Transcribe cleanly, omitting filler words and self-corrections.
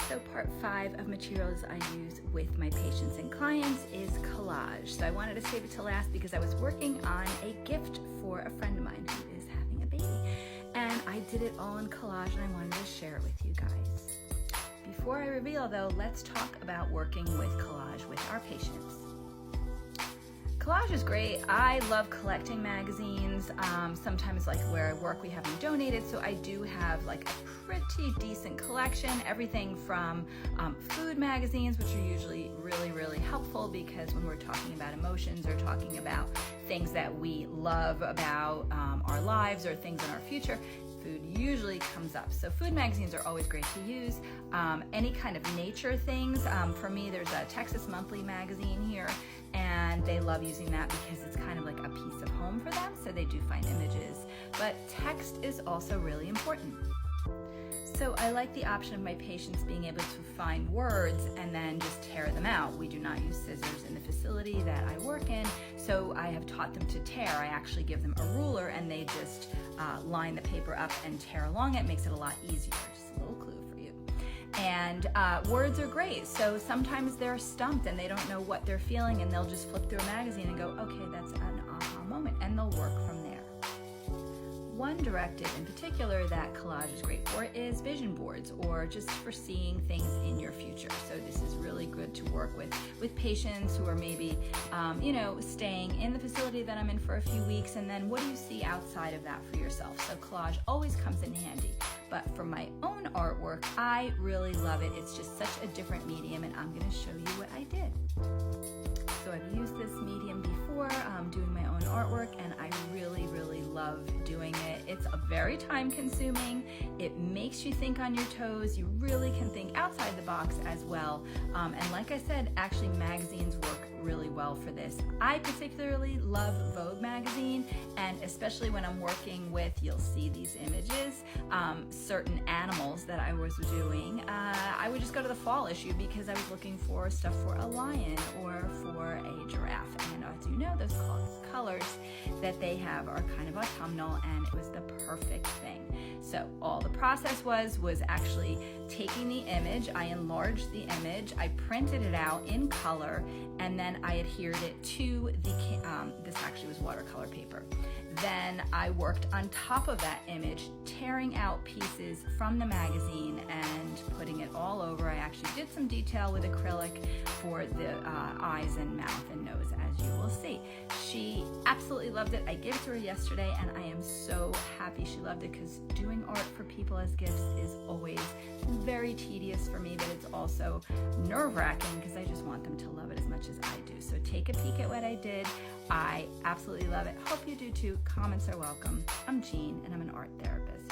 So part 5 of materials I use with my patients and clients is collage. So I wanted to save it to last because I was working on a gift for a friend of mine who is having a baby. And I did it all in collage and I wanted to share it with you guys. Before I reveal though, let's talk about working with collage with our patients. Collage is great. I love collecting magazines. Sometimes like where I work we have them donated, so I do have like a pretty decent collection. Everything from food magazines, which are usually really helpful because when we're talking about emotions or talking about things that we love about our lives or things in our future, food usually comes up. So food magazines are always great to use. Any kind of nature things. For me, there's a Texas Monthly magazine here, and they love using that because it's kind of like a piece of home for them, so they do find images. But text is also really important. So I like the option of my patients being able to find words and then just tear them out. We do not use scissors in the facility that I work in, so I have taught them to tear. I actually give them a ruler and they just line the paper up and tear along it. Makes it a lot easier. Just a little clue for you. And words are great. So sometimes they're stumped and they don't know what they're feeling, and they'll just flip through a magazine and go, okay, that's an aha moment, and they'll work from there. One directive in particular that collage is great for is vision boards, or just for seeing things in your future. So this is really good to work with patients who are maybe, staying in the facility that I'm in for a few weeks, and then what do you see outside of that for yourself? So collage always comes in handy. But for my own artwork, I really love it. It's just such a different medium, and I'm going to show you what I did. So I've used this medium before doing my own artwork, and I really love doing it. It's very time consuming. It makes you think on your toes. You really can think outside the box as well. And like I said, actually magazines work really well for this. I particularly love Vogue magazine, and especially when I'm working with, you'll see these images, certain animals that I was doing. I would just go to the fall issue because I was looking for stuff for a lion or for a giraffe, and as you know, those colors that they have are kind of autumnal, and it was the perfect thing. So all the process was actually taking the image, I enlarged the image, I printed it out in color, and then I adhered it to the, this actually was watercolor paper. Then I worked on top of that image, tearing out pieces from the magazine and putting it all over. I actually did some detail with acrylic for the eyes and mouth and nose, as you will see. She absolutely loved it. I gave it to her yesterday, and I am so happy she loved it, because doing art for people as gifts is always very tedious for me, but it's also nerve-wracking because I just want them to love it as much as I do. So take a peek at what I did. I absolutely love it. Hope you do too. Comments are welcome. I'm Jean, and I'm an art therapist.